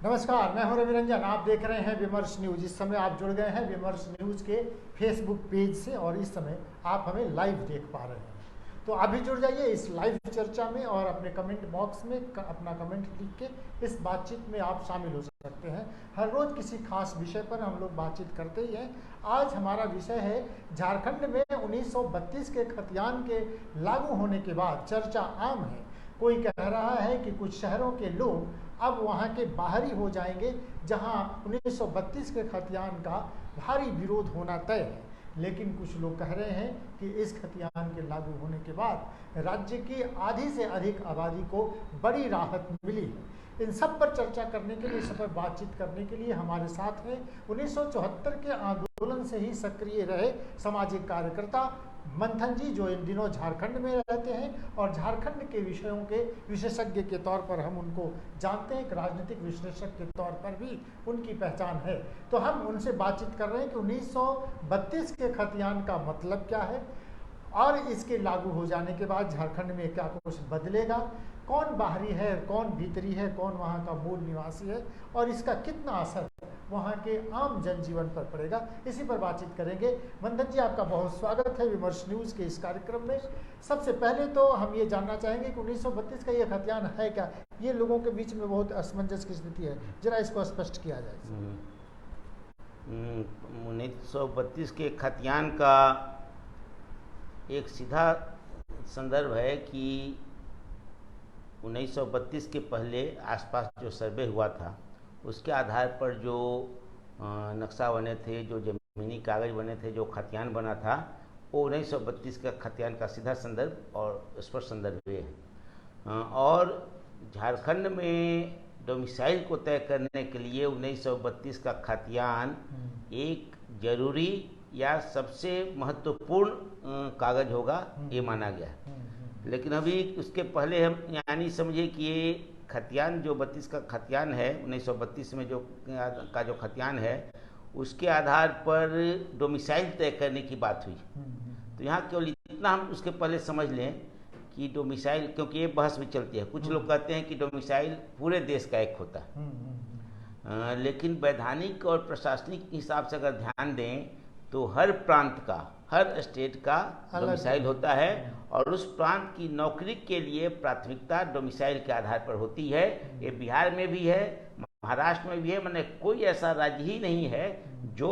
नमस्कार, मैं हूं रवि रंजन। आप देख रहे हैं विमर्श न्यूज। इस समय आप जुड़ गए हैं विमर्श न्यूज के फेसबुक पेज से और इस समय आप हमें लाइव देख पा रहे हैं। तो अभी जुड़ जाइए इस लाइव चर्चा में और अपने कमेंट बॉक्स में अपना कमेंट लिख के इस बातचीत में आप शामिल हो सकते हैं। हर रोज किसी खास विषय पर हम लोग बातचीत करते ही हैं। आज हमारा विषय है झारखंड में 1932 के खतियान के लागू होने के बाद चर्चा आम है। कोई कह रहा है कि कुछ शहरों के लोग अब वहाँ के बाहरी हो जाएंगे, जहाँ 1932 के खतियान का भारी विरोध होना तय है। लेकिन कुछ लोग कह रहे हैं कि इस खतियान के लागू होने के बाद राज्य की आधी से अधिक आबादी को बड़ी राहत मिली है। इन सब पर चर्चा करने के लिए, इस पर बातचीत करने के लिए हमारे साथ हैं 1974 के आंदोलन से ही सक्रिय रहे सामाजिक कार्यकर्ता मंथन जी, जो इन दिनों झारखंड में रहते हैं और झारखंड के विषयों के विशेषज्ञ के तौर पर हम उनको जानते हैं। एक राजनीतिक विश्लेषक के तौर पर भी उनकी पहचान है। तो हम उनसे बातचीत कर रहे हैं कि 1932 के खतियान का मतलब क्या है और इसके लागू हो जाने के बाद झारखंड में क्या कुछ बदलेगा, कौन बाहरी है, कौन भीतरी है, कौन वहाँ का मूल निवासी है और इसका कितना असर वहाँ के आम जनजीवन पर पड़ेगा। इसी पर बातचीत करेंगे। मंथन जी, आपका बहुत स्वागत है विमर्श न्यूज़ के इस कार्यक्रम में। सबसे पहले तो हम ये जानना चाहेंगे कि 1932 का ये खतियान है क्या। ये लोगों के बीच में बहुत असमंजस की स्थिति है, जरा इसको स्पष्ट किया जाए। 1932 के खतियान का एक सीधा संदर्भ है कि 1932 के पहले आसपास जो सर्वे हुआ था उसके आधार पर जो नक्शा बने थे, जो ज़मीनी कागज़ बने थे, जो खतियान बना था, वो 1932 का खतियान का सीधा संदर्भ और स्पष्ट संदर्भ ये है। और झारखंड में डोमिसाइल को तय करने के लिए 1932 का खतियान एक जरूरी या सबसे महत्वपूर्ण कागज़ होगा, ये माना गया। लेकिन अभी उसके पहले हम यानी समझे कि ये खतियान जो 32 का खतियान है, 1932 में जो खतियान है, उसके आधार पर डोमिसाइल तय करने की बात हुई। तो यहाँ केवल इतना हम उसके पहले समझ लें कि डोमिसाइल, क्योंकि ये बहस भी चलती है, कुछ लोग कहते हैं कि डोमिसाइल पूरे देश का एक होता है, लेकिन वैधानिक और प्रशासनिक हिसाब से अगर ध्यान दें तो हर प्रांत का, हर स्टेट का डोमिसाइल होता है और उस प्रांत की नौकरी के लिए प्राथमिकता डोमिसाइल के आधार पर होती है। ये बिहार में भी है, महाराष्ट्र में भी है, मैंने कोई ऐसा राज्य ही नहीं है जो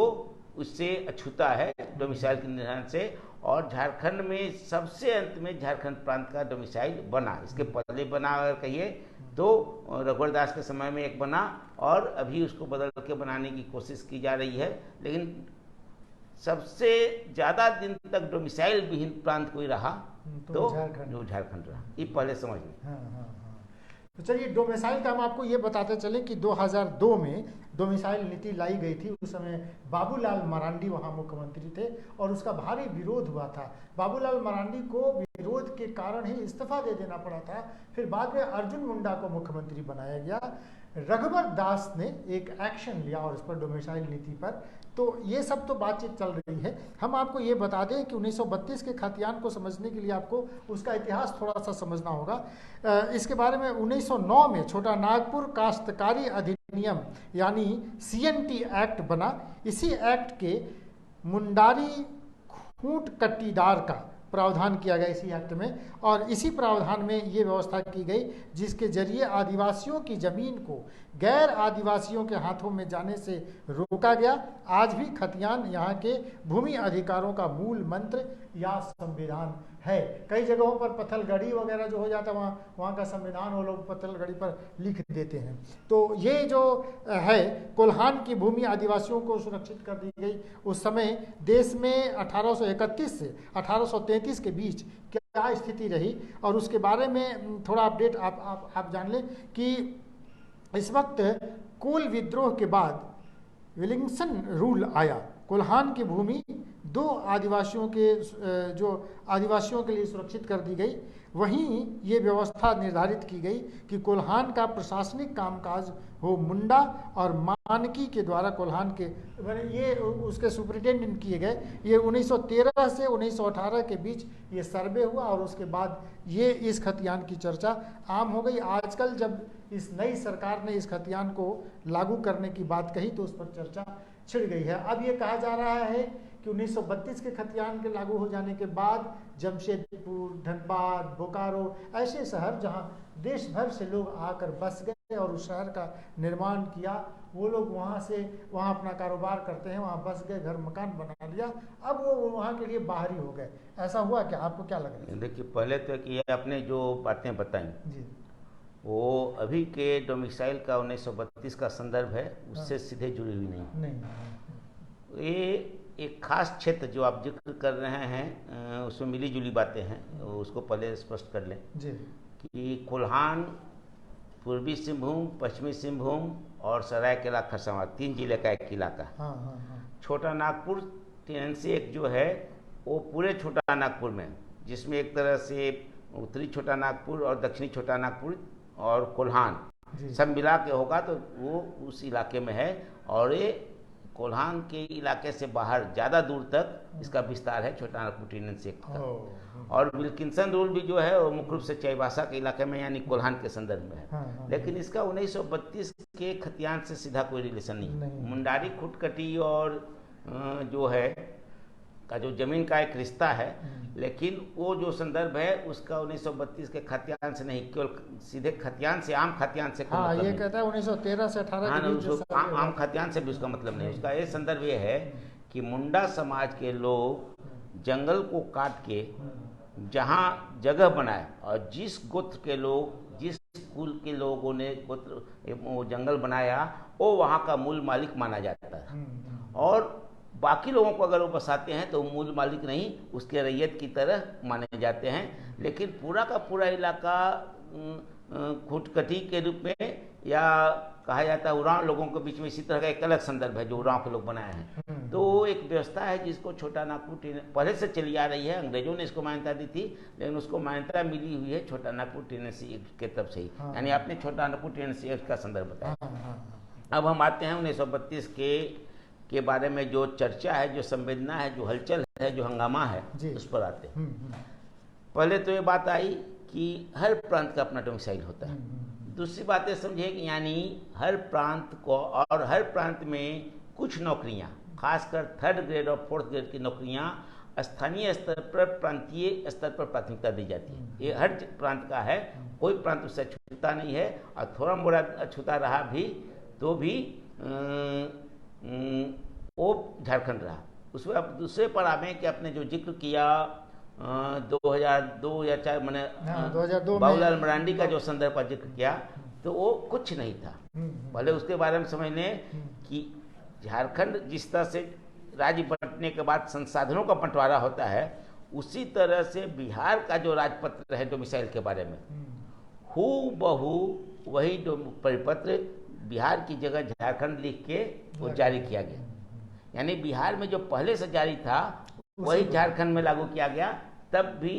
उससे अछूता है डोमिसाइल के निर्धारण से। और झारखंड में सबसे अंत में झारखंड प्रांत का डोमिसाइल बना। इसके पहले बना अगर कहिए तो रघुवर दास के समय में एक बना और अभी उसको बदल के बनाने की कोशिश की जा रही है। लेकिन सबसे ज़्यादा दिन तक डोमिसाइल विहीन प्रांत कोई रहा तो झारखंड रहा। ये पहले समझ लें। तो चलिए, डोमिसाइल का हम आपको ये बताते चलें कि 2002 में डोमिसाइल नीति लाई गई थी। उस समय बाबूलाल मरांडी वहाँ मुख्यमंत्री थे और उसका भारी विरोध हुआ था। बाबूलाल मरांडी को विरोध के कारण ही इस्तीफा दे देना पड़ा था। फिर बाद में अर्जुन मुंडा को मुख्यमंत्री बनाया गया। रघुवर दास ने एक एक्शन लिया और उस पर डोमिसाइल नीति पर। तो ये सब तो बातचीत चल रही है। हम आपको ये बता दें कि 1932 के खतियान को समझने के लिए आपको उसका इतिहास थोड़ा सा समझना होगा। इसके बारे में 1909 में छोटा नागपुर काश्तकारी अधिनियम यानी CNT एक्ट बना। इसी एक्ट के मुंडारी खूंट कट्टीदार का प्रावधान किया गया इसी एक्ट में, और इसी प्रावधान में ये व्यवस्था की गई जिसके जरिए आदिवासियों की जमीन को गैर आदिवासियों के हाथों में जाने से रोका गया। आज भी खतियान यहाँ के भूमि अधिकारों का मूल मंत्र या संविधान है। कई जगहों पर पत्थलगड़ी वगैरह जो हो जाता है, वहाँ का संविधान वो लोग पत्थलगड़ी पर लिख देते हैं। तो ये जो है, कोल्हान की भूमि आदिवासियों को सुरक्षित कर दी गई। उस समय देश में 1831 से 1833 के बीच क्या स्थिति रही और उसके बारे में थोड़ा अपडेट आप जान लें कि इस वक्त कोल विद्रोह के बाद विलिंगसन रूल आया। कोल्हान की भूमि दो आदिवासियों के जो आदिवासियों के लिए सुरक्षित कर दी गई। वहीं ये व्यवस्था निर्धारित की गई कि कोल्हान का प्रशासनिक कामकाज हो मुंडा और मानकी के द्वारा कोल्हान के ये उसके सुपरिटेंडेंट किए गए। ये 1913 से 1918 के बीच ये सर्वे हुआ और उसके बाद ये इस खतियान की चर्चा आम हो गई। आजकल जब इस नई सरकार ने इस खतियान को लागू करने की बात कही तो उस पर चर्चा छिड़ गई है। अब ये कहा जा रहा है कि 1932 के खतियान के लागू हो जाने के बाद जमशेदपुर, धनबाद, बोकारो ऐसे शहर जहां देश भर से लोग आकर बस गए और उस शहर का निर्माण किया, वो लोग वहाँ अपना कारोबार करते हैं, वहाँ बस गए, घर मकान बना लिया, अब वो वहाँ के लिए बाहरी हो गए। ऐसा हुआ क्या? आपको क्या लग रहा है? देखिए, पहले तो कि ये आपने जो बातें बताई जी, वो अभी के डोमिसाइल का 1932 का संदर्भ है, उससे सीधे जुड़ी हुई नहीं। ये एक खास क्षेत्र जो आप जिक्र कर रहे हैं उसमें मिली जुली बातें हैं, उसको पहले स्पष्ट कर लें जी, कि कोल्हान पूर्वी सिंहभूम, पश्चिमी सिंहभूम और सरायकेला खरसावां 3 जिले का एक इलाका। छोटा नागपुर टेनेंसी एक जो है वो पूरे छोटा नागपुर में, जिसमें एक तरह से उत्तरी छोटा नागपुर और दक्षिणी छोटा नागपुर और कोल्हान सब मिला के होगा तो वो उस इलाके में है। और ये कोल्हान के इलाके से बाहर ज़्यादा दूर तक इसका विस्तार है छोटा नागपुर टेनेंसी का। और विल्किंसन रूल भी जो है वो मुख्य रूप से चाईबासा के इलाके में यानी कोल्हान के संदर्भ में है। लेकिन इसका 1932 के खतियान से सीधा कोई रिलेशन नहीं। मुंडारी, खुटकटी और जो है का जो जमीन का एक रिश्ता है, लेकिन वो जो संदर्भ है उसका 1932 के खतियान से नहीं, केवल सीधे खतियान से, आम खतियान से मतलब ये कहता है 1913 से 18 के बीच आम खतियान से भी उसका मतलब नहीं। उसका ये संदर्भ ये है कि मुंडा समाज के लोग जंगल को काट के जहाँ जगह बनाए और जिस गोत्र के लोग, जिस कुल के लोगों ने गोत्र वो जंगल बनाया वो वहाँ का मूल मालिक माना जाता है। और बाकी लोगों को अगर वो बसाते हैं तो मूल मालिक नहीं, उसके रैयत की तरह माने जाते हैं। लेकिन पूरा का पूरा इलाका खुटकटी के रूप में या कहा जाता है उरांव लोगों के बीच में इसी तरह का एक अलग संदर्भ है जो उरांव के लोग बनाए हैं। तो वो एक व्यवस्था है जिसको छोटा नागपुर पहले से चली आ रही है। अंग्रेजों ने इसको मान्यता दी थी, लेकिन उसको मान्यता मिली हुई है छोटा नागपुर टेनेंसी एक्ट के तब से ही। यानी आपने छोटा नागपुर टेनेंसी एक्ट का संदर्भ बताया। अब हम आते हैं 1932 के बारे में जो चर्चा है, जो संवेदना है, जो हलचल है, जो हंगामा है, उस पर आते हैं। पहले तो ये बात आई कि हर प्रांत का अपना डोमिसाइल होता है। दूसरी बात ये समझे कि यानी हर प्रांत को और हर प्रांत में कुछ नौकरियां, खासकर 3rd ग्रेड और 4th ग्रेड की नौकरियां स्थानीय स्तर पर, प्रांतीय स्तर पर प्राथमिकता दी जाती है। ये हर प्रांत का है, कोई प्रांत उससे छूता नहीं है। और थोड़ा मोड़ा छूता रहा भी तो भी वो झारखंड रहा। उसमें अब दूसरे पर आवे कि आपने जो जिक्र किया 2002 या 4 मैंने 2002 बाबूलाल मरांडी का जो संदर्भ का जिक्र किया तो वो कुछ नहीं था। पहले उसके बारे में समझ लें कि झारखंड जिस तरह से राज्य बंटने के बाद संसाधनों का बंटवारा होता है, उसी तरह से बिहार का जो राजपत्र है डोमिसाइल के बारे में हूबहू वही परिपत्र बिहार की जगह झारखंड लिख के वो जारी किया गया। यानी बिहार में जो पहले से जारी था वही झारखंड में लागू किया गया। तब भी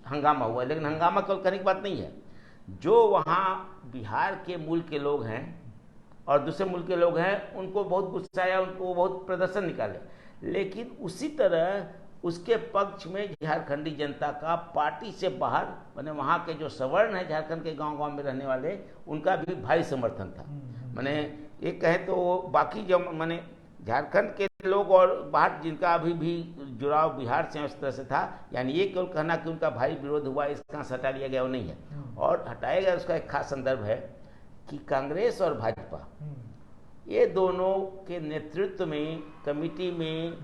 हंगामा हुआ, लेकिन हंगामा केवल करने की बात नहीं है। जो वहाँ बिहार के मूल के लोग हैं और दूसरे मूल के लोग हैं उनको बहुत गुस्सा आया, उनको बहुत प्रदर्शन निकाले। लेकिन उसी तरह उसके पक्ष में झारखंडी जनता का पार्टी से बाहर माने वहाँ के जो सवर्ण है झारखंड के गांव-गांव में रहने वाले, उनका भी भारी समर्थन था। माने ये कहें तो बाकी जो माने झारखंड के लोग और बाहर जिनका अभी भी जुड़ाव बिहार से उस तरह से था, यानी ये केवल कहना कि उनका भारी विरोध हुआ इसका हटा लिया गया वो नहीं है। और हटाया गया उसका एक खास संदर्भ है कि कांग्रेस और भाजपा ये दोनों के नेतृत्व में कमेटी में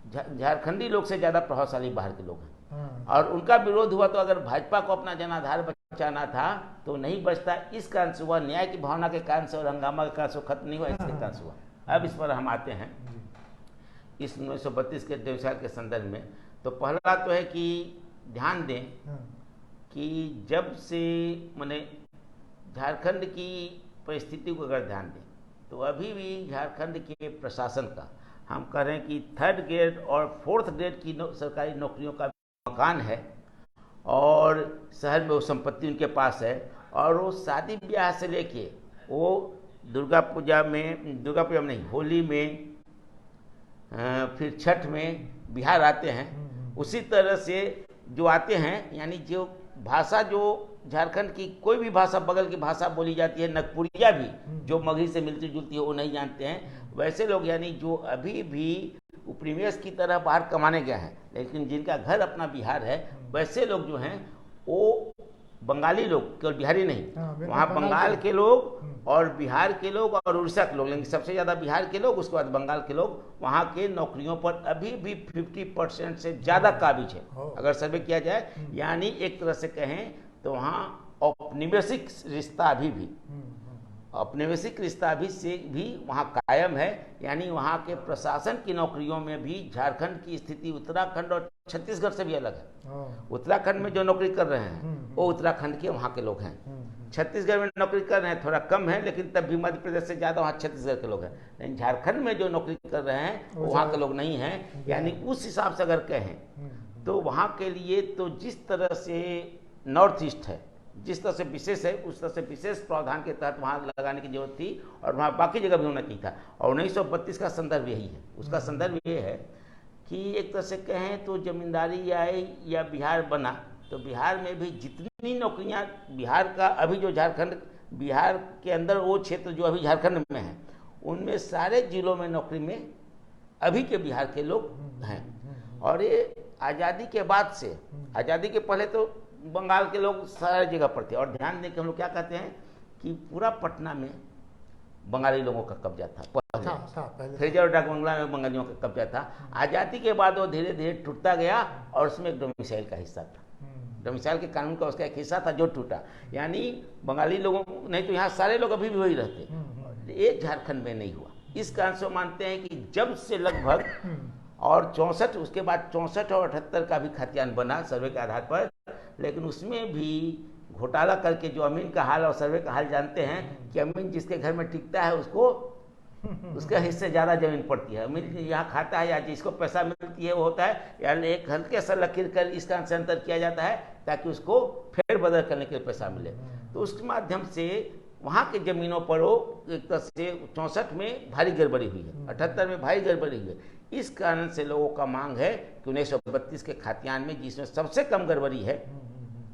झारखंडी लोग से ज़्यादा प्रभावशाली बाहर के लोग हैं। और उनका विरोध हुआ तो अगर भाजपा को अपना जनाधार बचाना था तो नहीं बचता। इस कारण से हुआ, न्याय की भावना के कारण से और हंगामा के कारण से खत्म नहीं हुआ, इसके कारण से हुआ। अब इस पर हम आते हैं इस 1932 के डोमिसाइल के संदर्भ में। तो पहला तो है कि ध्यान दें कि जब से माने झारखंड की परिस्थिति को अगर ध्यान दें तो अभी भी झारखंड के प्रशासन का हम कह रहे हैं कि 3rd ग्रेड और 4th ग्रेड की सरकारी नौकरियों का मकान है और शहर में वो संपत्ति उनके पास है, और वो शादी ब्याह से लेके वो दुर्गा पूजा में नहीं, होली में, फिर छठ में बिहार आते हैं। उसी तरह से जो आते हैं, यानी जो भाषा जो झारखंड की कोई भी भाषा, बगल की भाषा बोली जाती है, नगपुरिया भी जो मगही से मिलती जुलती है, वो नहीं जानते हैं। वैसे लोग यानी जो अभी भी उपनिवेश की तरह बाहर कमाने गए हैं, लेकिन जिनका घर अपना बिहार है, वैसे लोग जो हैं वो बंगाली लोग, केवल बिहारी नहीं, वहाँ बंगाल के लोग और बिहार के लोग और उड़ीसा के लोग, लेकिन सबसे ज़्यादा बिहार के लोग, उसके बाद बंगाल के लोग वहाँ के नौकरियों पर अभी भी 50% से ज़्यादा काबिज है अगर सर्वे किया जाए। यानी एक तरह से कहें तो वहाँ औपनिवेशिक रिश्ता अभी से भी वहाँ कायम है। यानी वहाँ के प्रशासन की नौकरियों में भी झारखंड की स्थिति उत्तराखंड और छत्तीसगढ़ से भी अलग है। उत्तराखंड में जो नौकरी कर रहे हैं वो उत्तराखंड के वहाँ के लोग हैं, छत्तीसगढ़ में नौकरी कर रहे हैं थोड़ा कम है, लेकिन तब भी मध्य प्रदेश से ज़्यादा वहाँ छत्तीसगढ़ के लोग हैं। लेकिन झारखंड में जो नौकरी कर रहे हैं वो वहाँ के लोग नहीं हैं। यानी उस हिसाब से अगर कहें तो वहाँ के लिए तो जिस तरह से नॉर्थ ईस्ट है, जिस तरह से विशेष है, उस तरह से विशेष प्रावधान के तहत वहाँ लगाने की जरूरत थी, और वहाँ बाकी जगह भी होना चाहिए था। और 1932 का संदर्भ यही है। उसका संदर्भ ये है कि एक तरह से कहें तो जमींदारी आए या बिहार बना, तो बिहार में भी जितनी नौकरियाँ बिहार का अभी जो झारखंड, बिहार के अंदर वो क्षेत्र जो अभी झारखंड में है, उनमें सारे जिलों में नौकरी में अभी के बिहार के लोग हैं। और ये आज़ादी के बाद से, आज़ादी के पहले तो बंगाल के लोग सारी जगह पर थे। और ध्यान दें कि हम लोग क्या कहते हैं कि पूरा पटना में बंगाली लोगों का कब्जा था पहले, फ्रेजर और डाकबंगला में बंगालियों का कब्जा था। आज़ादी के बाद वो धीरे धीरे टूटता गया और उसमें एक डोमिसाइल का हिस्सा था, डोमिसाइल के कानून का उसका एक हिस्सा था जो टूटा। यानी बंगाली लोगों, नहीं तो यहाँ सारे लोग अभी भी वही रहते, एक झारखंड में नहीं हुआ। इस कारण से मानते हैं कि जब से लगभग और 64, उसके बाद 64 और 78 का भी खतियान बना सर्वे के आधार पर, लेकिन उसमें भी घोटाला करके जो अमीन का हाल और सर्वे का हाल जानते हैं कि अमीन जिसके घर में टिकता है उसको उसके हिस्से ज़्यादा जमीन पड़ती है। अमीन यहाँ खाता है या जिसको पैसा मिलती है वो होता है, यानी एक हल्के सा लकीर कर इस कारण से अंतर किया जाता है ताकि उसको फेर बदल करने के लिए पैसा मिले। तो उसके माध्यम से वहाँ के ज़मीनों पर वो एक तरह से 64 में भारी गड़बड़ी हुई है, 78 में भारी गड़बड़ी हुई है। इस कारण से लोगों का मांग है कि 1932 के खतियान में जिसमें सबसे कम गड़बड़ी है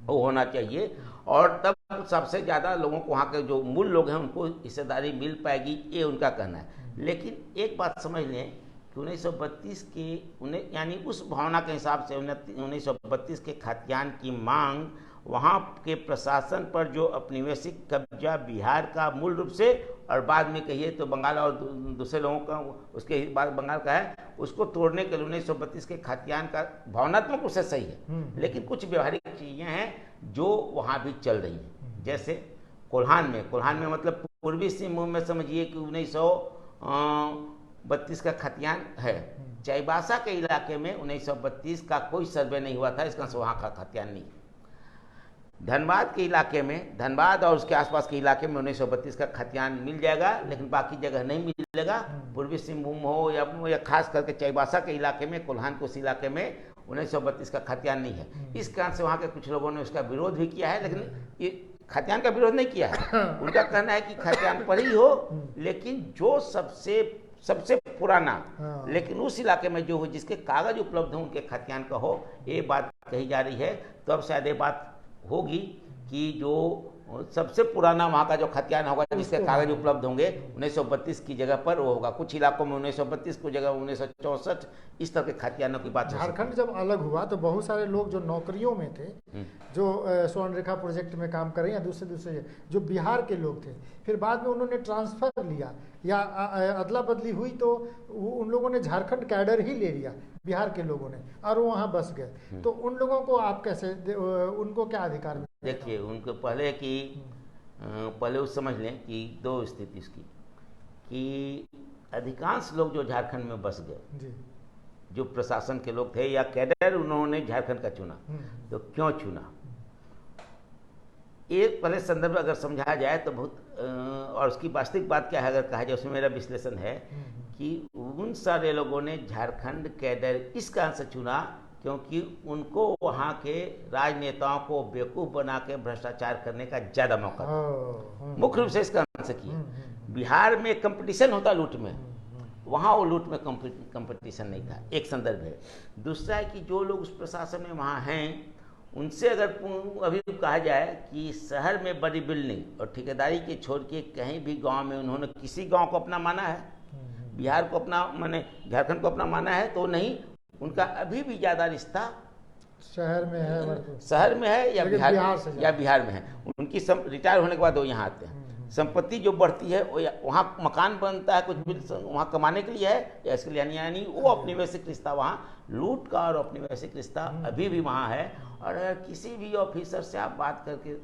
वो होना चाहिए, और तब सबसे ज़्यादा लोगों को, वहाँ के जो मूल लोग हैं उनको हिस्सेदारी मिल पाएगी, ये उनका कहना है। लेकिन एक बात समझ लें कि 1932 के यानी उस भावना के हिसाब से 1932 के खतियान की मांग वहाँ के प्रशासन पर जो औपनिवेशिक कब्जा बिहार का मूल रूप से, और बाद में कहिए तो बंगाल और दूसरे लोगों का, उसके बाद बंगाल का है, उसको तोड़ने के लिए 1932 के खतियान का भावनात्मक रूप से सही है। लेकिन कुछ व्यवहारिक चीज़ें हैं जो वहाँ भी चल रही हैं। जैसे कोल्हान में मतलब पूर्वी सिंहभूम में समझिए कि 1932 का खतियान है। चाईबासा के इलाके में 1932 का कोई सर्वे नहीं हुआ था, इसका से वहाँ का खतियान नहीं। धनबाद के इलाके में, धनबाद और उसके आसपास के इलाके में 1932 का खतियान मिल जाएगा, लेकिन बाकी जगह नहीं मिलेगा। पूर्वी सिंहभूम हो या खास करके चाईबासा के इलाके में, कोल्हान के उस इलाके में 1932 का खतियान नहीं है। इस कारण से वहाँ के कुछ लोगों ने उसका विरोध भी किया है, लेकिन ये खतियान का विरोध नहीं किया है। उनका कहना है कि खतियान पर ही हो, लेकिन जो सबसे पुराना, लेकिन उस इलाके में जो हो, जिसके कागज उपलब्ध हो, उनके खतियान का हो, ये बात कही जा रही है। तो अब शायद ये बात होगी कि जो सबसे पुराना वहाँ का जो खतियान होगा, जिसके कागज उपलब्ध होंगे 1932 की जगह पर वो होगा। कुछ इलाकों में 1932 की जगह 1964, इस तरह के खतियानों की बात। झारखंड जब अलग हुआ तो बहुत सारे लोग जो नौकरियों में थे, जो स्वर्ण रेखा प्रोजेक्ट में काम कर रहे हैं या दूसरे जो बिहार के लोग थे, फिर बाद में उन्होंने ट्रांसफर लिया या अदला बदली हुई तो उन लोगों ने झारखंड कैडर ही ले लिया बिहार के लोगों ने, और वो वहाँ बस गए। तो उन लोगों को आप कैसे, उनको क्या अधिकार मिले? देखिए, उनको पहले उस समझ लें कि दो स्थिति इसकी, कि अधिकांश लोग जो झारखंड में बस गए, जो प्रशासन के लोग थे या कैडर, उन्होंने झारखंड का चुना। तो क्यों चुना, एक पहले संदर्भ अगर समझा जाए तो बहुत, और उसकी वास्तविक बात क्या है अगर कहा जाए, उसमें मेरा विश्लेषण है कि उन सारे लोगों ने झारखंड कैडर इस कारण से चुना क्योंकि उनको वहाँ के राजनेताओं को बेवकूफ़ बना के भ्रष्टाचार करने का ज़्यादा मौका था। मुख्य रूप से इस कारण से किया। बिहार में कंपटीशन होता लूट में, वहाँ वो लूट में कंपटीशन नहीं था, एक संदर्भ है। दूसरा है कि जो लोग उस प्रशासन में वहाँ हैं उनसे अगर अभी कहा जाए कि शहर में बड़ी बिल्डिंग और ठेकेदारी के छोड़ के कहीं भी गांव में उन्होंने किसी गांव को अपना माना है, बिहार को अपना माने झारखंड को अपना माना है तो नहीं, उनका अभी भी ज़्यादा रिश्ता शहर में है, शहर में है या बिहार में है। उनकी रिटायर होने के बाद वो यहाँ आते हैं। संपत्ति जो बढ़ती है वो वहाँ मकान बनता है, कुछ वहाँ कमाने के लिए है या इसके लिए, यानी वो औपनिवेशिक रिश्ता वहाँ लूट का और औपनिवेशिक रिश्ता अभी भी वहाँ है। और अगर किसी भी ऑफिसर से आप बात करके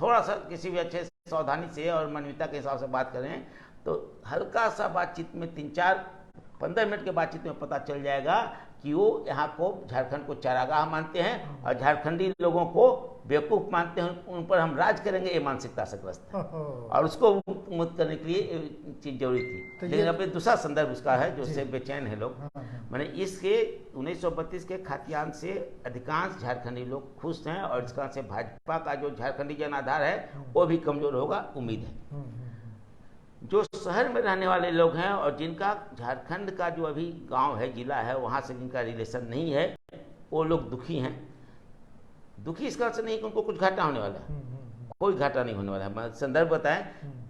थोड़ा सा किसी भी अच्छे सावधानी से और मानवीयता के हिसाब से बात करें तो हल्का सा बातचीत में 3-4-15 मिनट के बातचीत में पता चल जाएगा कि वो यहाँ को झारखंड को चारागाह मानते हैं और झारखंडी लोगों को बेवकूफ़ मानते हैं, उन पर हम राज करेंगे, ये मानसिकता से ग्रस्त है और उसको मुक्त करने के लिए चीज़ जरूरी थी। लेकिन अब दूसरा संदर्भ उसका है जो से बेचैन है लोग। मैंने इसके 1932 के खाद्यान्न से अधिकांश झारखंडी लोग खुश हैं और इस कारण से भाजपा का जो झारखंडी जनाधार है वो भी कमज़ोर होगा, उम्मीद है। जो शहर में रहने वाले लोग हैं और जिनका झारखंड का जो अभी गांव है, जिला है, वहाँ से जिनका रिलेशन नहीं है, वो लोग दुखी हैं। दुखी इस कारण से नहीं कि उनको कुछ घाटा होने वाला है, कोई घाटा नहीं होने वाला है। मैं संदर्भ बताएं,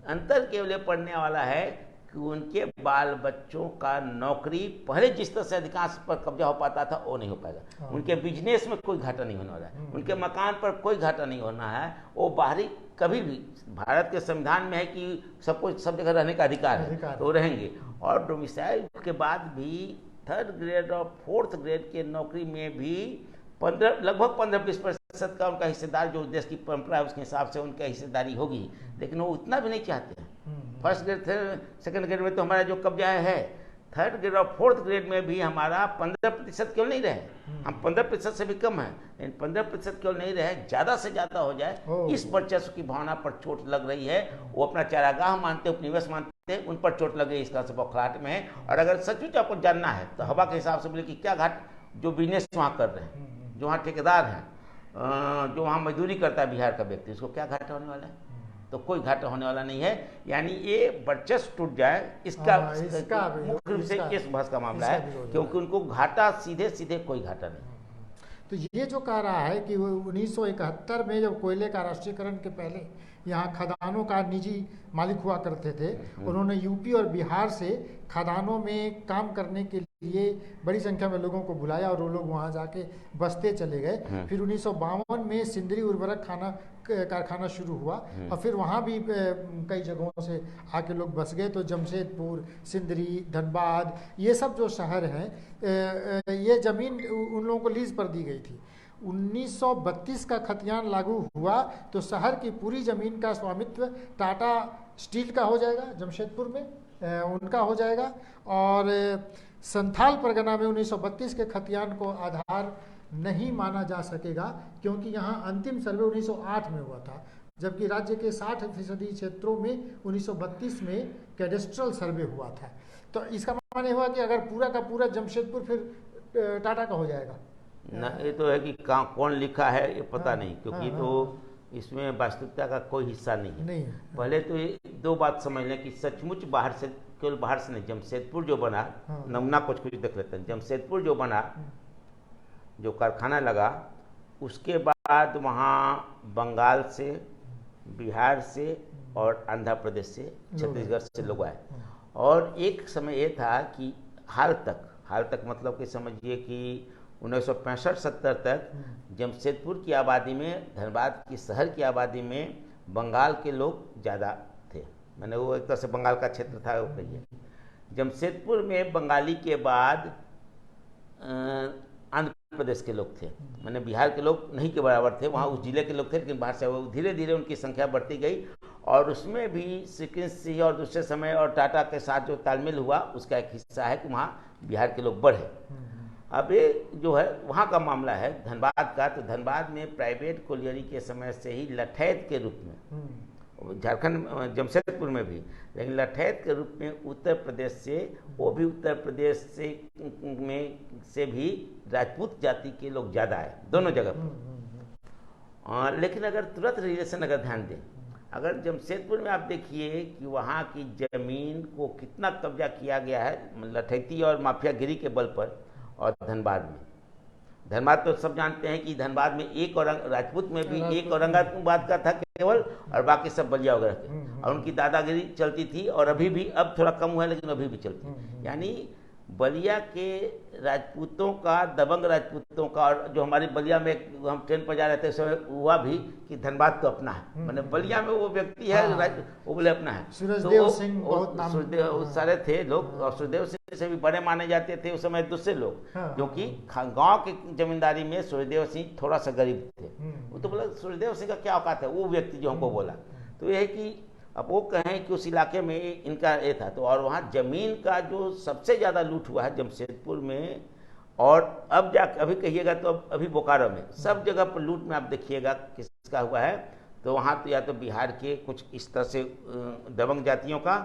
अंतर केवल ये पड़ने वाला है कि उनके बाल बच्चों का नौकरी पहले जिस तरह से अधिकांश पर कब्जा हो पाता था वो नहीं हो पाएगा। उनके बिजनेस में कोई घाटा नहीं होने वाला है, उनके मकान पर कोई घाटा नहीं होना है। वो बाहरी कभी भी, भारत के संविधान में है कि सबको सब जगह रहने का अधिकार है, तो रहेंगे। और डोमिसाइल के बाद भी 3rd ग्रेड और 4th ग्रेड के नौकरी में भी लगभग 15-20% का उनका हिस्सेदार, जो देश की परंपरा है उसके हिसाब से उनका हिस्सेदारी होगी, लेकिन वो उतना भी नहीं चाहते हैं। 1st ग्रेड 2nd ग्रेड में तो हमारा जो कब्जा है, 3rd ग्रेड और 4th ग्रेड में भी हमारा 15% केवल नहीं रहे, हम 15% से भी कम है, लेकिन 15% केवल नहीं रहे, ज़्यादा से ज़्यादा हो जाए, इस वर्चस्व की भावना पर चोट लग रही है। वो अपना चारागाह मानते, उपनिवेश मानते, उन पर चोट लग गई, इसका से बौखलाहट में है। और अगर सचमुच आपको जानना है तो हवा के हिसाब से बोले कि क्या घाट, जो बिजनेस वहाँ कर रहे हैं, जो वहाँ ठेकेदार हैं, जो वहाँ मजदूरी करता है बिहार का व्यक्ति, उसको क्या घाटा होने वाला है? तो कोई घाटा होने वाला नहीं है। यानी ये वर्चस्व टूट जाए, इसका मुख्य रूप से इस बहस का मामला है, क्योंकि उनको घाटा सीधे सीधे कोई घाटा नहीं। तो ये जो कह रहा है कि 1971 में जब कोयले का राष्ट्रीयकरण के पहले यहाँ खदानों का निजी मालिक हुआ करते थे, उन्होंने यूपी और बिहार से खदानों में काम करने के लिए बड़ी संख्या में लोगों को बुलाया और वो लोग वहाँ जाके बसते चले गए। फिर 1952 में सिंदरी उर्वरक कारखाना शुरू हुआ और फिर वहाँ भी कई जगहों से आके लोग बस गए। तो जमशेदपुर, सिंदरी, धनबाद, ये सब जो शहर हैं, ये ज़मीन उन लोगों को लीज पर दी गई थी। 1932 का खतियान लागू हुआ तो शहर की पूरी ज़मीन का स्वामित्व टाटा स्टील का हो जाएगा, जमशेदपुर में उनका हो जाएगा। और संथाल परगना में 1932 के खतियान को आधार नहीं माना जा सकेगा, क्योंकि यहाँ अंतिम सर्वे 1908 में हुआ था, जबकि राज्य के 60% क्षेत्रों में 1932 में कैडेस्ट्रल सर्वे हुआ था। तो इसका माने हुआ कि अगर पूरा का पूरा जमशेदपुर फिर टाटा का हो जाएगा ना। ये तो है कि कौन लिखा है ये पता नहीं, क्योंकि तो इसमें वास्तविकता का कोई हिस्सा नहीं है। पहले तो ये दो बात समझ लें कि सचमुच बाहर से, केवल बाहर से नहीं, जमशेदपुर जो बना, नमूना कुछ देख लेते हैं। जमशेदपुर जो बना, जो कारखाना लगा, उसके बाद वहाँ बंगाल से, बिहार से और आंध्र प्रदेश से, छत्तीसगढ़ से लोग आए। और एक समय ये था कि हाल तक मतलब कि समझिए कि 1965-70 तक जमशेदपुर की आबादी में, धनबाद की शहर की आबादी में बंगाल के लोग ज़्यादा थे। मैंने वो एक तरह से बंगाल का क्षेत्र था वो कहिए। जमशेदपुर में बंगाली के बाद आंध्र प्रदेश के लोग थे, मैंने बिहार के लोग नहीं के बराबर थे, वहाँ उस जिले के लोग थे, लेकिन बाहर से वो धीरे धीरे उनकी संख्या बढ़ती गई। और उसमें भी सिक्किम सिंह और दूसरे समय और टाटा के साथ जो तालमेल हुआ उसका एक हिस्सा है कि वहाँ बिहार के लोग बढ़े। अब ये जो है वहाँ का मामला है धनबाद का, तो धनबाद में प्राइवेट कोलियरी के समय से ही लठैत के रूप में झारखंड जमशेदपुर में भी, लेकिन लठैत के रूप में उत्तर प्रदेश से, वो भी उत्तर प्रदेश से भी राजपूत जाति के लोग ज़्यादा आए दोनों जगह पर। लेकिन अगर तुरंत रिलेशन अगर ध्यान दें, अगर जमशेदपुर में आप देखिए कि वहाँ की ज़मीन को कितना कब्जा किया गया है लठैती और माफियागिरी के बल पर। और धनबाद तो सब जानते हैं कि धनबाद में एक और राजपूत में भी एक औरंगाबाद का था केवल, और बाकी सब बलिया वगैरह के, और उनकी दादागिरी चलती थी, और अभी भी, अब थोड़ा कम हुआ है लेकिन अभी भी चलती है। यानी बलिया के राजपूतों का, दबंग राजपूतों का, और जो हमारी बलिया में हम ट्रेन पर जा रहे थे उस समय हुआ भी कि धनबाद तो अपना है, मतलब बलिया में वो व्यक्ति है वो बोले अपना है। सूरजदेव सिंह बहुत नाम, सूरजदेव सारे थे लोग, और सूरजदेव सिंह से भी बड़े माने जाते थे उस समय दूसरे लोग, क्योंकि गांव की जमींदारी में सूरजदेव सिंह थोड़ा सा गरीब थे। वो तो बोला सूरजदेव सिंह का क्या औकात है, वो व्यक्ति जो हमको बोला। तो यह है कि अब वो कहें कि उस इलाके में इनका ये था, तो और वहाँ ज़मीन का जो सबसे ज़्यादा लूट हुआ है जमशेदपुर में, और अब अभी कहिएगा तो अभी बोकारो में, सब जगह पर लूट में आप देखिएगा किसका हुआ है। तो वहाँ तो या तो बिहार के कुछ इस तरह से दबंग जातियों का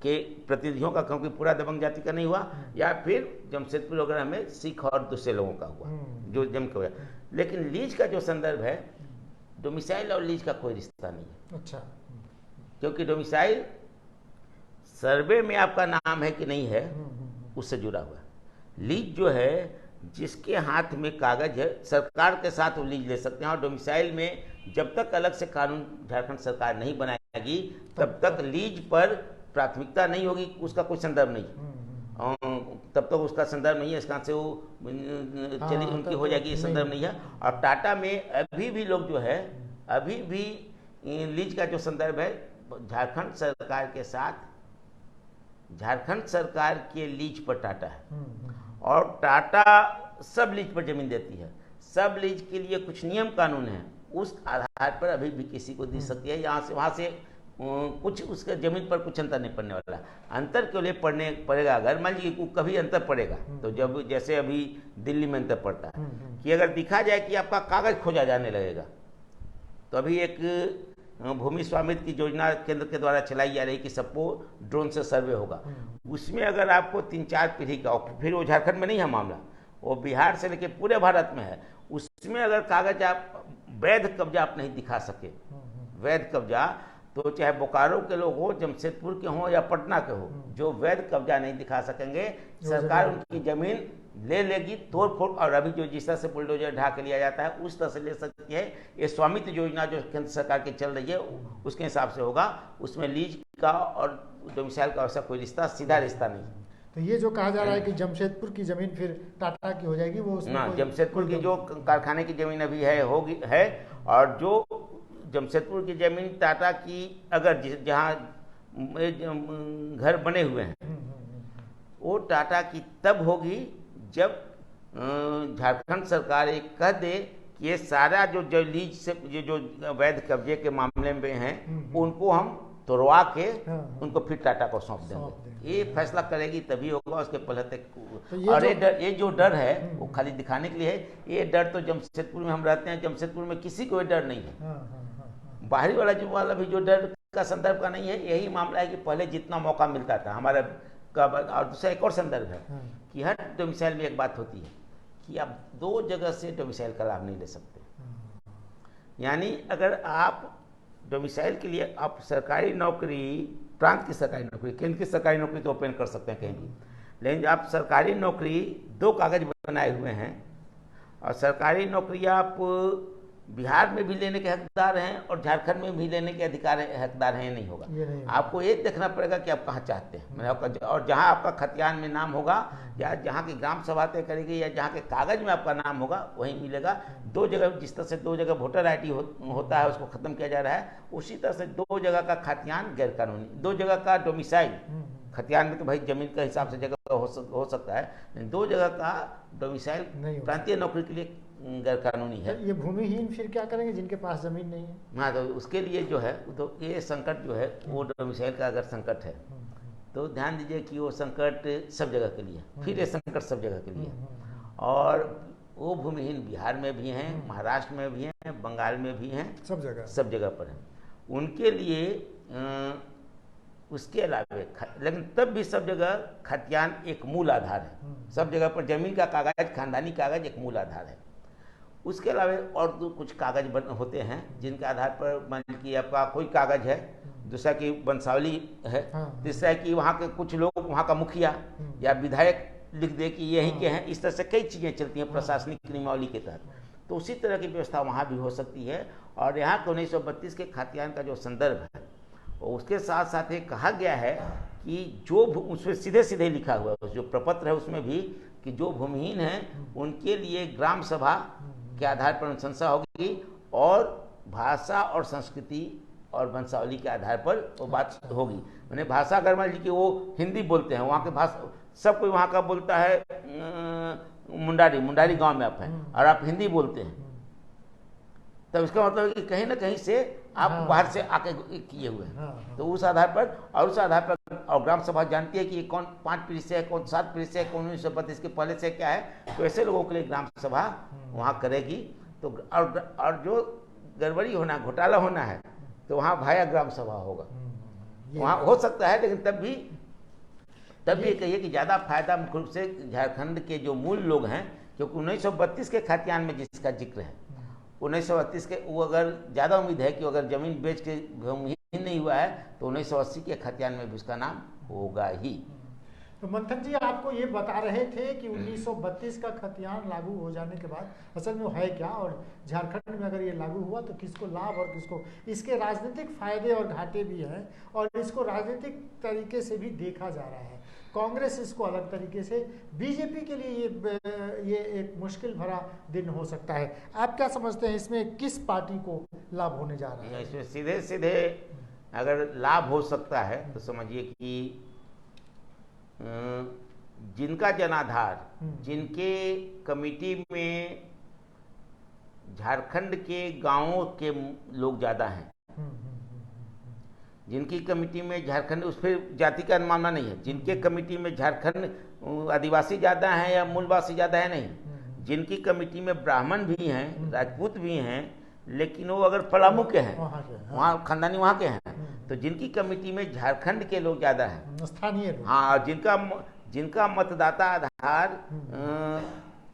के प्रतिनिधियों का, क्योंकि पूरा दबंग जाति का नहीं हुआ, या फिर जमशेदपुर वगैरह में सिख और दूसरे लोगों का हुआ जो जम के हुआ। लेकिन लीज का जो संदर्भ है, डोमिसाइल और लीज का कोई रिश्ता नहीं है। अच्छा, क्योंकि डोमिसाइल सर्वे में आपका नाम है कि नहीं है उससे जुड़ा हुआ है। लीज जो है जिसके हाथ में कागज है, सरकार के साथ वो लीज ले सकते हैं, और डोमिसाइल में जब तक अलग से कानून झारखंड सरकार नहीं बनाएगी तब तक लीज पर प्राथमिकता नहीं होगी, उसका कोई संदर्भ नहीं, तब तक उसका संदर्भ नहीं है, इसका से वो चली उनकी हो जाएगी, ये संदर्भ नहीं है। और टाटा में अभी भी लोग जो है, अभी भी लीज का जो संदर्भ है झारखंड सरकार के साथ, झारखंड सरकार के लीज पर टाटा है, और टाटा सब लीज पर जमीन देती है। सब लीज के लिए कुछ नियम कानून है, उस आधार पर अभी भी किसी को दी सकती है। यहाँ से वहाँ से कुछ उसके जमीन पर कुछ अंतर नहीं पड़ने वाला। अंतर के लिए पड़ेगा अगर मान लीजिए कभी अंतर पड़ेगा, तो जब जैसे अभी दिल्ली में अंतर पड़ता है कि अगर दिखा जाए कि आपका कागज खोजा जाने लगेगा, तो अभी एक भूमि स्वामित्व की योजना केंद्र के द्वारा चलाई जा रही कि सबको ड्रोन से सर्वे होगा। उसमें अगर आपको 3-4 पीढ़ी का, फिर वो झारखंड में नहीं है मामला, वो बिहार से लेकर पूरे भारत में है, उसमें अगर कागज आप वैध कब्जा आप नहीं दिखा सके, वैध कब्जा, तो चाहे बोकारो के लोग हो, जमशेदपुर के हों या पटना के हो, जो वैध कब्जा नहीं दिखा सकेंगे, सरकार उनकी जमीन ले लेगी तोड़ फोड़। और अभी जो जिस तरह से बुलडोजर ढा के लिया जाता है उस तरह से ले सकती है। ये स्वामित्व योजना जो केंद्र सरकार की चल रही है उसके हिसाब से होगा, उसमें लीज का और डोमिसाइल का ऐसा कोई रिश्ता, सीधा रिश्ता नहीं। तो ये जो कहा जा रहा है कि जमशेदपुर की जमीन फिर टाटा की हो जाएगी, वो ना, जमशेदपुर की जो कारखाने की जमीन अभी है होगी है, और जो जमशेदपुर की जमीन टाटा की, अगर जहाँ घर बने हुए हैं वो टाटा की तब होगी जब झारखंड सरकार एक कह दे कि ये सारा जो लीज से जो वैध कब्जे के मामले में हैं उनको हम तोड़वा के उनको फिर टाटा को सौंप देंगे। ये फैसला करेगी तभी होगा, उसके पहले तक। तो और ये जो डर है वो खाली दिखाने के लिए है। ये डर तो जमशेदपुर में हम रहते हैं, जमशेदपुर में किसी को डर नहीं है। बाहरी वाला भी जो डर का संदर्भ का नहीं है, यही मामला है कि पहले जितना मौका मिलता था हमारा का। और दूसरा एक और संदर्भ है कि हर डोमिसाइल में एक बात होती है कि आप 2 जगह से डोमिसाइल का लाभ नहीं ले सकते। यानी अगर आप डोमिसाइल के लिए आप सरकारी नौकरी, प्रांत की सरकारी नौकरी, केंद्र की सरकारी नौकरी तो ओपन कर सकते हैं कहीं भी, लेकिन आप सरकारी नौकरी 2 कागज बनाए हुए हैं, और सरकारी नौकरी आप बिहार में भी लेने के हकदार हैं और झारखंड में भी लेने के हकदार हैं, ये नहीं होगा। आपको ये देखना पड़ेगा कि आप कहाँ चाहते हैं, और जहाँ आपका खतियान में नाम होगा या जहाँ की ग्राम सभा तय करेगी या जहाँ के कागज में आपका नाम होगा वहीं मिलेगा। 2 जगह, जिस तरह से 2 जगह वोटर ID होता है उसको खत्म किया जा रहा है, उसी तरह से 2 जगह का खतियान गैर कानूनी, 2 जगह का डोमिसाइल, खतियान में तो भाई जमीन के हिसाब से जगह हो सकता है, लेकिन 2 जगह का डोमिसाइल प्रांतीय नौकरी के लिए गैर कानूनी है। ये भूमिहीन फिर क्या करेंगे जिनके पास जमीन नहीं है? हाँ, तो उसके लिए जो है, तो ये संकट जो है वो डोमिसाइल का अगर संकट है तो ध्यान दीजिए कि वो संकट सब जगह के लिए, फिर ये संकट सब जगह के लिए। और वो भूमिहीन बिहार में भी हैं, महाराष्ट्र में भी हैं, बंगाल में भी हैं, सब जगह पर हैं। उनके लिए उसके अलावे लेकिन तब भी सब जगह खतियान एक मूल आधार है। सब जगह पर जमीन का कागज, खानदानी कागज एक मूल आधार है। उसके अलावा और तो कुछ कागज होते हैं जिनके आधार पर मान लीजिए आपका कोई कागज है, दूसरा की वंशावली है, तीसरा है कि वहाँ के कुछ लोग, वहाँ का मुखिया या विधायक लिख दे कि यहीं के हैं। इस तरह से कई चीज़ें चलती हैं प्रशासनिक नियमावली के तहत। तो उसी तरह की व्यवस्था वहाँ भी हो सकती है। और यहाँ के 1932 के खतियान का जो संदर्भ है उसके साथ साथ ये कहा गया है कि जो उसमें सीधे सीधे लिखा हुआ है, जो प्रपत्र है उसमें भी, कि जो भूमिहीन हैं उनके लिए ग्राम सभा के आधार पर अनुशंसा होगी और भाषा और संस्कृति और वंशावली के आधार पर वो बात होगी। मैंने भाषा अगर मान लीजिए कि वो हिंदी बोलते हैं, वहाँ के भाषा सब कोई वहाँ का बोलता है, मुंडारी गांव में आप हैं और आप हिंदी बोलते हैं, तब इसका मतलब है कि कहीं ना कहीं से आप बाहर से आके किए हुए हैं। तो उस आधार पर और उस आधार पर और ग्राम सभा जानती है कि कौन 5 पीढ़ी से है, कौन 7 पीढ़ी से है, कौन 1932 के पहले से क्या है। तो ऐसे लोगों के लिए ग्राम सभा वहाँ करेगी। तो और जो गड़बड़ी होना, घोटाला होना है, तो वहाँ भाया ग्राम सभा होगा। वहाँ हो सकता है, लेकिन तब भी कहिए कि ज़्यादा फायदा मुख्य रूप से झारखंड के जो मूल लोग हैं, क्योंकि 1932 के खतियान में जिसका जिक्र है, 1932 के वो अगर ज़्यादा उम्मीद है कि अगर ज़मीन बेच के भूमिहीन नहीं हुआ है तो 1980 के खतियान में भी उसका नाम होगा ही। तो मंथन जी, आपको ये बता रहे थे कि 1932 का खतियान लागू हो जाने के बाद असल में है क्या, और झारखंड में अगर ये लागू हुआ तो किसको लाभ और किसको, इसके राजनीतिक फायदे और घाटे भी हैं और इसको राजनीतिक तरीके से भी देखा जा रहा है। कांग्रेस इसको अलग तरीके से, बीजेपी के लिए ये एक मुश्किल भरा दिन हो सकता है। आप क्या समझते हैं, इसमें किस पार्टी को लाभ होने जा रहा है? इसमें सीधे सीधे अगर लाभ हो सकता है तो समझिए कि जिनका जनाधार, जिनके कमेटी में झारखंड के गांवों के लोग ज़्यादा हैं, जिनकी कमेटी में झारखंड, उस पर जाति का मामला नहीं है, जिनके कमेटी में झारखंड आदिवासी ज़्यादा हैं या मूलवासी ज़्यादा है, नहीं, जिनकी कमेटी में ब्राह्मण भी हैं, राजपूत भी हैं, लेकिन वो अगर पलामू के हैं, वहाँ खानदानी वहाँ के हैं, तो जिनकी कमेटी में झारखंड के लोग ज़्यादा हैं, स्थानीय लोग, हाँ, जिनका मतदाता आधार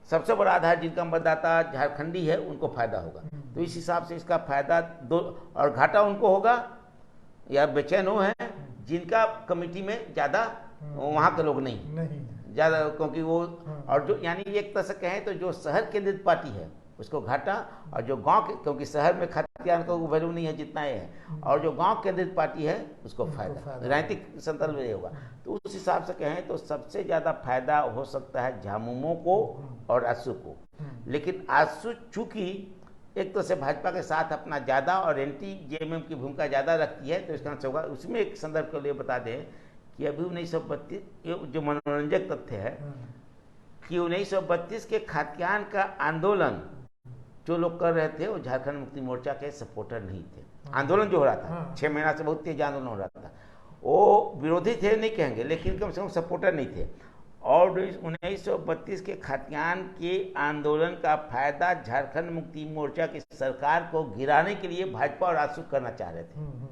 सबसे बड़ा आधार जिनका मतदाता झारखंडी है, उनको फायदा होगा। तो इस हिसाब से इसका फायदा दो, और घाटा उनको होगा या बेचैन हो हैं जिनका कमेटी में ज़्यादा वहाँ के लोग नहीं ज़्यादा, क्योंकि वो और जो यानी एक तरह से कहें तो जो शहर केंद्रित पार्टी है उसको घाटा, और जो गांव के, क्योंकि शहर में खतियान का वैल्यू नहीं है जितना ये है, और जो गांव केंद्रित पार्टी है उसको फायदा, राजनीतिक संदर्भ में होगा। तो उस हिसाब से कहें तो सबसे ज़्यादा फायदा हो सकता है झामुमो को और आसू को। लेकिन आसू चूँकि एक तो से भाजपा के साथ अपना ज़्यादा और एंटी जेएमएम की भूमिका ज़्यादा रखती है, तो इसका होगा। उसमें एक संदर्भ के लिए बता दें कि अभी 1932 जो मनोरंजक तथ्य है कि 1932 के खतियान का आंदोलन जो लोग कर रहे थे वो झारखंड मुक्ति मोर्चा के सपोर्टर नहीं थे। आंदोलन जो हो रहा था 6 महीना से बहुत तेज आंदोलन हो रहा था, वो विरोधी थे नहीं कहेंगे, लेकिन कम से कम सपोर्टर नहीं थे। और 1932 के खतियान के आंदोलन का फायदा झारखंड मुक्ति मोर्चा की सरकार को गिराने के लिए भाजपा और आसू करना चाह रहे थे,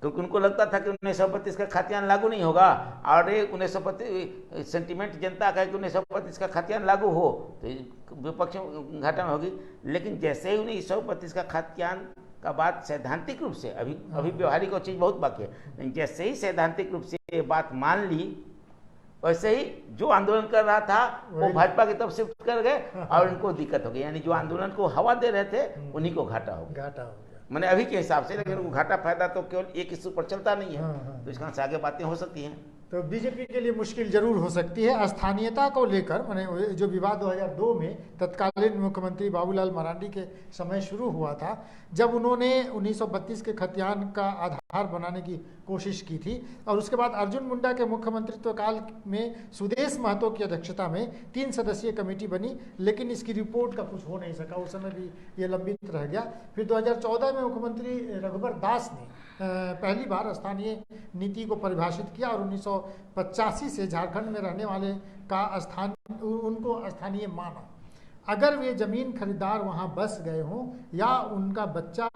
क्योंकि उनको लगता था कि 1932 का खतियान लागू नहीं होगा, और ये 1932 सेंटिमेंट जनता का है कि 1932 का खतियान लागू हो तो विपक्ष घाटा में होगी। लेकिन जैसे ही 1932 का खतियान का बात सैद्धांतिक रूप से, अभी व्यवहारिक चीज़ बहुत बाकी है, लेकिन जैसे ही सैद्धांतिक रूप से ये बात मान ली, वैसे ही जो आंदोलन कर रहा था वो भाजपा की तरफ शिफ्ट कर गए और उनको दिक्कत हो गई। यानी जो आंदोलन को हवा दे रहे थे उन्हीं को घाटा हो गया मैंने अभी के हिसाब से। लेकिन घाटा फायदा तो केवल एक इशू पर चलता नहीं है, तो इसका से आगे बातें हो सकती हैं। तो बीजेपी के लिए मुश्किल जरूर हो सकती है। स्थानीयता को लेकर मैंने जो विवाद 2002 में तत्कालीन मुख्यमंत्री बाबूलाल मरांडी के समय शुरू हुआ था, जब उन्होंने 1932 के खतियान का आधार बनाने की कोशिश की थी, और उसके बाद अर्जुन मुंडा के मुख्यमंत्रित्व काल में सुदेश महतो की अध्यक्षता में 3 सदस्यीय कमेटी बनी, लेकिन इसकी रिपोर्ट का कुछ हो नहीं सका, उस समय भी ये लंबित रह गया। फिर 2014 में मुख्यमंत्री रघुबर दास ने पहली बार स्थानीय नीति को परिभाषित किया और 1985 से झारखंड में रहने वाले का उनको स्थानीय माना, अगर वे ज़मीन खरीदार वहाँ बस गए हों या उनका बच्चा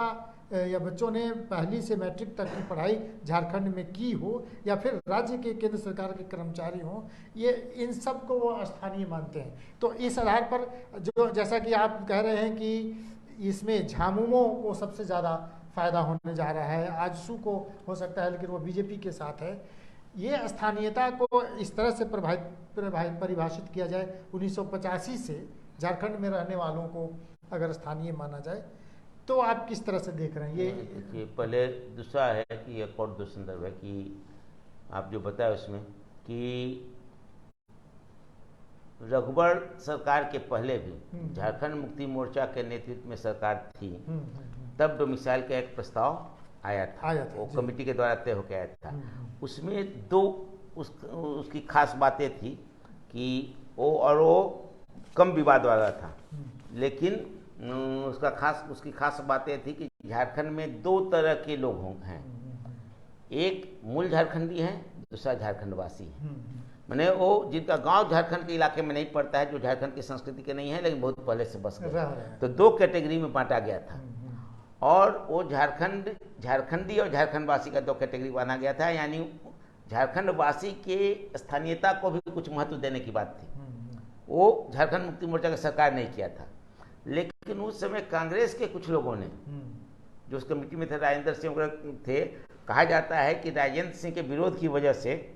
या बच्चों ने पहली से मैट्रिक तक की पढ़ाई झारखंड में की हो या फिर राज्य के केंद्र सरकार के कर्मचारी हों, ये इन सब को वो स्थानीय मानते हैं। तो इस आधार पर जो जैसा कि आप कह रहे हैं कि इसमें झामुमो को सबसे ज़्यादा फ़ायदा होने जा रहा है, आजसू को हो सकता है लेकिन वो बीजेपी के साथ है। ये स्थानीयता को इस तरह से परिभाषित किया जाए 1985 से झारखंड में रहने वालों को अगर स्थानीय माना जाए, तो आप किस तरह से देख रहे हैं ये? देखिए, पहले दूसरा है कि एक और दो संदर्भ है कि आप जो बताया उसमें कि रघुवर सरकार के पहले भी झारखंड मुक्ति मोर्चा के नेतृत्व में सरकार थी, तब डोमिसाइल का एक प्रस्ताव आया था वो कमेटी के द्वारा तय होकर आया था। उसमें दो उसकी खास बातें थी कि वो कम विवाद वाला था, लेकिन उसकी खास बातें थी कि झारखंड में दो तरह के लोग हैं, एक मूल झारखंडी हैं, दूसरा झारखंडवासी है। मैंने वो जिनका गांव झारखंड के इलाके में नहीं पड़ता है, जो झारखंड की संस्कृति के नहीं है लेकिन बहुत पहले से बस गए, तो दो कैटेगरी में बांटा गया था। और वो झारखंडी और झारखंडवासी का दो कैटेगरी माना गया था, यानी झारखंडवासी के स्थानीयता को भी कुछ महत्व देने की बात थी। वो झारखंड मुक्ति मोर्चा की सरकार नहीं किया था, लेकिन उस समय कांग्रेस के कुछ लोगों ने जो उस कमेटी में थे, राजेंद्र सिंह थे, कहा जाता है कि राजेंद्र सिंह के विरोध की वजह से,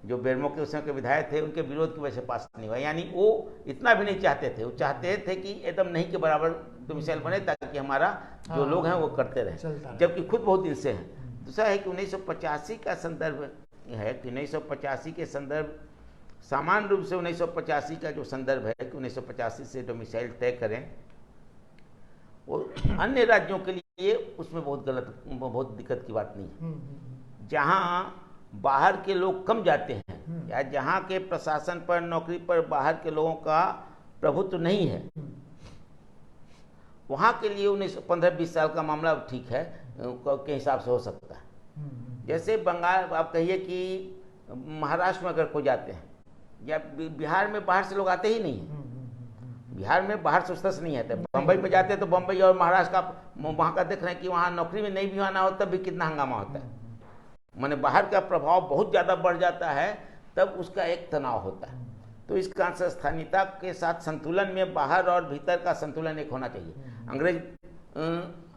जो बेरमो के उस समय के विधायक थे, उनके विरोध की वजह से पास नहीं हुआ। यानी वो इतना भी नहीं चाहते थे, वो चाहते थे कि एकदम नहीं के बराबर डोमिसाइल बने ताकि हमारा जो लोग हैं वो करते रहे, जबकि खुद बहुत दिन से हैं। दूसरा है कि 1985 का संदर्भ है कि 1985 के संदर्भ सामान्य रूप से 1985 का जो संदर्भ है कि 1985 से डोमिसाइल तय करें, वो अन्य राज्यों के लिए उसमें बहुत दिक्कत की बात नहीं है। जहाँ बाहर के लोग कम जाते हैं या जहाँ के प्रशासन पर, नौकरी पर बाहर के लोगों का प्रभुत्व नहीं है, वहाँ के लिए 15-20 साल का मामला ठीक है के हिसाब से हो सकता है। जैसे बंगाल, आप कहिए कि महाराष्ट्र में अगर कोई जाते हैं या बिहार में बाहर से लोग आते ही नहीं है, बिहार में बाहर से उस नहीं आते, बम्बई में जाते हैं तो बम्बई और महाराष्ट्र का वहाँ का देख रहे हैं कि वहाँ नौकरी में नहीं भी आना हो तब भी कितना हंगामा होता है। माने बाहर का प्रभाव बहुत ज़्यादा बढ़ जाता है, तब उसका एक तनाव होता है। तो इस कारण से स्थानीयता के साथ संतुलन में बाहर और भीतर का संतुलन एक होना चाहिए। अंग्रेज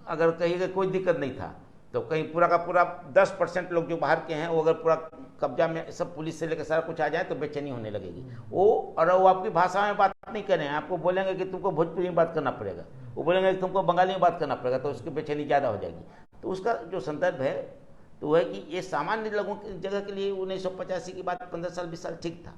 अगर कहिए कोई दिक्कत नहीं था, तो कहीं पूरा का पूरा 10% लोग जो बाहर के हैं वो अगर पूरा कब्जा में सब पुलिस से लेकर सारा कुछ आ जाए तो बेचैनी होने लगेगी। वो आपकी भाषा में बात नहीं करें, आपको बोलेंगे कि तुमको भोजपुरी में बात करना पड़ेगा, वो बोलेंगे कि तुमको बंगाली में बात करना पड़ेगा, तो उसकी बेचैनी ज़्यादा हो जाएगी। तो उसका जो संदर्भ है तो वह है कि ये सामान्य लोगों की जगह के लिए 1985 की बात 15 साल 20 साल ठीक था।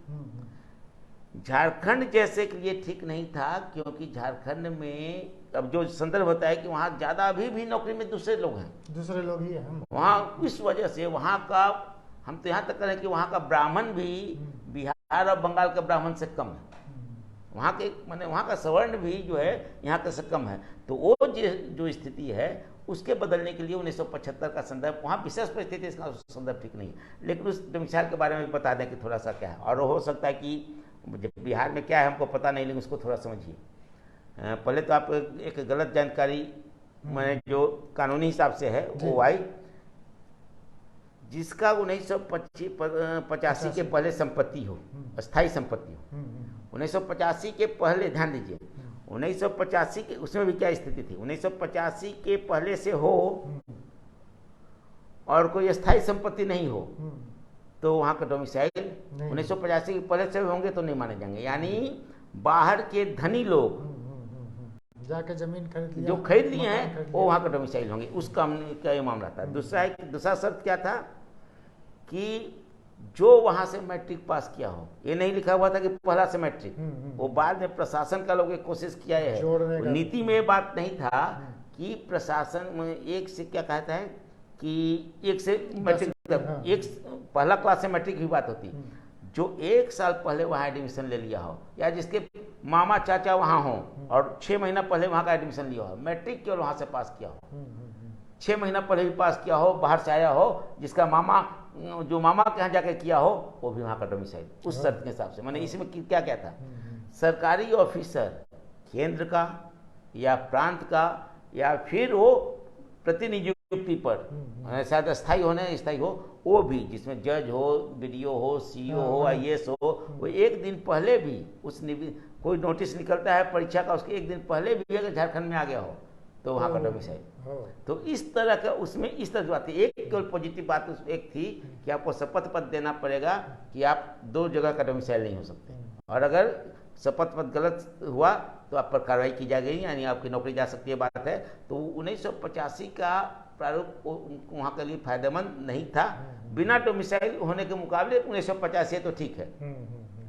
झारखंड जैसे के लिए ठीक नहीं था, क्योंकि झारखंड में अब जो संदर्भ होता है कि वहाँ ज़्यादा अभी भी नौकरी में दूसरे लोग हैं, दूसरे लोग ही हैं वहाँ। इस वजह से वहाँ का, हम तो यहाँ तक करें कि वहाँ का ब्राह्मण भी बिहार और बंगाल के ब्राह्मण से कम है। वहाँ के माने वहाँ का सवर्ण भी जो है यहाँ के से कम है। तो वो जो स्थिति है उसके बदलने के लिए 1975 का संदर्भ, वहाँ विशेष परिस्थिति इसका संदर्भ ठीक नहीं है। लेकिन उस डोमिसाइल के बारे में बता दें कि थोड़ा सा क्या है, और हो सकता है कि बिहार में क्या है हमको पता नहीं, लेकिन उसको थोड़ा समझिए। पहले तो आप एक गलत जानकारी मैंने जो कानूनी हिसाब से है वो आई, जिसका 1985 के पहले संपत्ति हो, अस्थायी संपत्ति हो, 1985 के पहले, ध्यान दीजिए 1985 के, उसमें भी क्या स्थिति थी, 1985 के पहले से हो और कोई स्थायी संपत्ति नहीं हो तो वहाँ का डोमिसाइल 1985 के पहले से होंगे तो नहीं माने जाएंगे। यानी बाहर के धनी लोग जाके जमीन जो खरीद लिए हैं वो वहाँ का डोमिसाइल होंगे, उसका क्या ये मामला था। दूसरा शर्त क्या था कि जो वहाँ से मैट्रिक पास किया हो, ये नहीं लिखा हुआ था कि पहला से मैट्रिक, वो बाद में प्रशासन का लोग कोशिश किया है, नीति में बात नहीं था कि प्रशासन में एक से क्या कहता है कि एक से मैट्रिक, एक पहला क्लास से मैट्रिक की बात होती, जो 1 साल पहले वहाँ एडमिशन ले लिया हो या जिसके मामा चाचा वहाँ हो और 6 महीना पहले वहाँ का एडमिशन लिया हो, मैट्रिक केवल वहाँ से पास किया हो, 6 महीना पहले भी पास किया हो, बाहर से आया हो, जिसका मामा जो मामा के यहाँ जाकर किया हो वो भी वहाँ का डोमिसाइल, उस शर्त के हिसाब से। मैंने इसमें क्या क्या था, सरकारी ऑफिसर केंद्र का या प्रांत का या फिर वो प्रतिनियुक्ति पर शायद स्थायी हो न स्थायी हो, वो भी जिसमें जज हो, बीडीओ हो, सीईओ हो, आईएएस हो, वो एक दिन पहले भी कोई नोटिस निकलता है परीक्षा का, उसके एक दिन पहले भी अगर झारखंड में आ गया हो तो वहाँ का डोमिसाइल। तो इस तरह का उसमें इस तरह की बात है। एक केवल पॉजिटिव बात उस एक थी कि आपको शपथ पत्र देना पड़ेगा कि आप 2 जगह का डोमिसाइल नहीं हो सकते, और अगर शपथ पत्र गलत हुआ तो आप पर कार्रवाई की जाएगी, यानी आपकी नौकरी जा सकती है बात है। तो 1985 का प्रारूप वहाँ के लिए फायदेमंद नहीं था। बिना डोमिसाइल होने के मुकाबले 1985 तो ठीक है,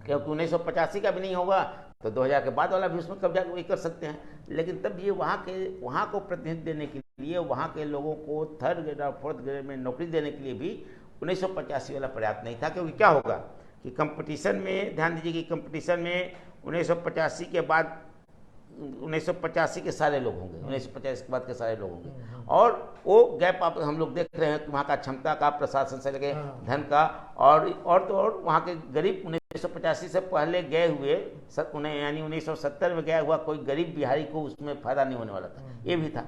क्योंकि 1985 का भी नहीं होगा तो 2000 के बाद वाला भी उसमें कब्जा कर सकते हैं। लेकिन तब ये वहाँ को प्रतिनिधित्व देने के लिए, वहाँ के लोगों को 3rd ग्रेड और 4th ग्रेड में नौकरी देने के लिए भी 1985 वाला पर्याप्त नहीं था। क्योंकि क्या होगा कि कंपटीशन में, ध्यान दीजिए कि कंपटीशन में 1985 के बाद 1985 के सारे लोग होंगे, 1950 के बाद के सारे लोग होंगे, और वो गैप आप हम लोग देख रहे हैं कि वहाँ का क्षमता का, प्रशासन से लगे धन का, और तो और वहाँ के गरीब 1985 से पहले गए हुए यानी 1970 में गया हुआ कोई गरीब बिहारी को उसमें फायदा नहीं होने वाला था, ये भी था।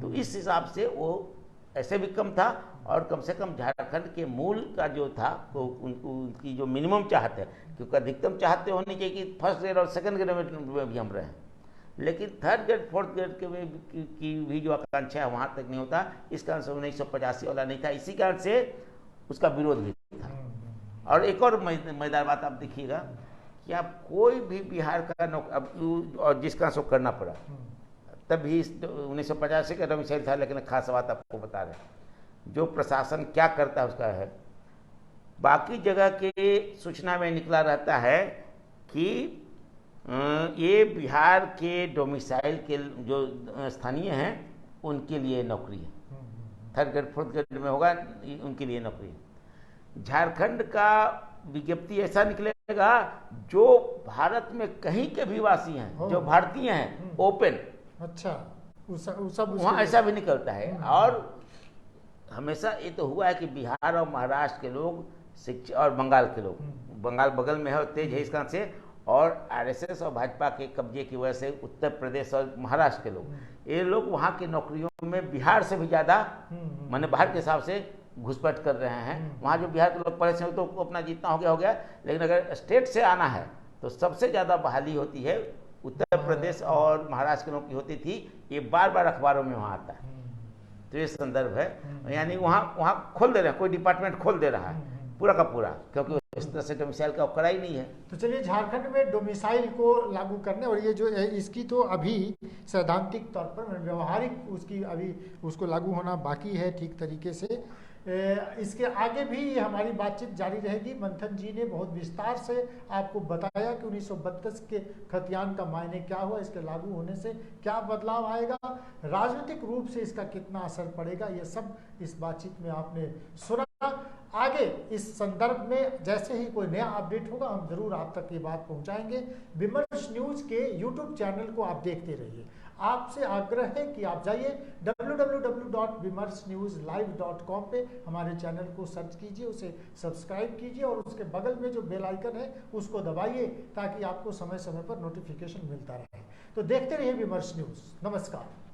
तो इस हिसाब से वो ऐसे भी कम था, और कम से कम झारखंड के मूल का जो था तो उनकी जो मिनिमम चाहत है, क्योंकि अधिकतम चाहते होनी चाहिए कि 1st ग्रेड और 2nd ग्रेड में भी हम रहें, लेकिन 3rd ग्रेड 4th ग्रेड की भी जो आकांक्षा है वहाँ तक नहीं होता। इस कारण से 1985 वाला नहीं था, इसी कारण से उसका विरोध भी था। और एक और मजेदार बात आप देखिएगा कि आप कोई भी बिहार का और जिस कारण से करना पड़ा, तब भी 1985 का डोमिसाइल था, लेकिन खास बात आपको बता रहे हैं जो प्रशासन क्या करता है उसका है। बाकी जगह के सूचना में निकला रहता है कि ये बिहार के डोमिसाइल के जो स्थानीय हैं उनके लिए नौकरी है, 3rd ग्रेड 4th ग्रेड में होगा उनके लिए नौकरी है। झारखंड का विज्ञप्ति ऐसा निकलेगा जो भारत में कहीं के भी वासी हैं, जो भारतीय हैं, ओपन। अच्छा, सब वहाँ ऐसा भी निकलता है। और हमेशा ये तो हुआ है कि बिहार और महाराष्ट्र के लोग शिक्षा, और बंगाल के लोग, बंगाल बगल में है और तेज है इस कारण से, और आरएसएस और भाजपा के कब्जे की वजह से उत्तर प्रदेश और महाराष्ट्र के लोग, ये लोग वहाँ की नौकरियों में बिहार से भी ज़्यादा माने बाहर के हिसाब से घुसपैठ कर रहे हैं। वहाँ जो बिहार के लोग पहले से तो अपना जितना हो गया, लेकिन अगर स्टेट से आना है तो सबसे ज़्यादा बहाली होती है उत्तर प्रदेश और महाराष्ट्र के लोगों की होती थी। ये बार बार अखबारों में वहाँ आता है, तो ये संदर्भ है। यानी वहाँ खोल दे रहे हैं, कोई डिपार्टमेंट खोल दे रहा है पूरा का पूरा, क्योंकि इस तरह से डोमिसाइल का कड़ा ही नहीं है। तो चलिए, झारखंड में डोमिसाइल को लागू करने, और ये जो इसकी तो अभी सैद्धांतिक तौर पर, व्यवहारिक उसकी अभी उसको लागू होना बाकी है ठीक तरीके से। इसके आगे भी हमारी बातचीत जारी रहेगी। मंथन जी ने बहुत विस्तार से आपको बताया कि 1932 के खतियान का मायने क्या हुआ, इसके लागू होने से क्या बदलाव आएगा, राजनीतिक रूप से इसका कितना असर पड़ेगा, ये सब इस बातचीत में आपने सुना। आगे इस संदर्भ में जैसे ही कोई नया अपडेट होगा हम जरूर आप तक ये बात पहुंचाएंगे। विमर्श न्यूज के यूट्यूब चैनल को आप देखते रहिए। आपसे आग्रह है कि आप जाइए www.vimarsnewslive.com पे हमारे चैनल को सर्च कीजिए, उसे सब्सक्राइब कीजिए और उसके बगल में जो बेल आइकन है उसको दबाइए ताकि आपको समय समय पर नोटिफिकेशन मिलता रहे। तो देखते रहिए विमर्श न्यूज। नमस्कार।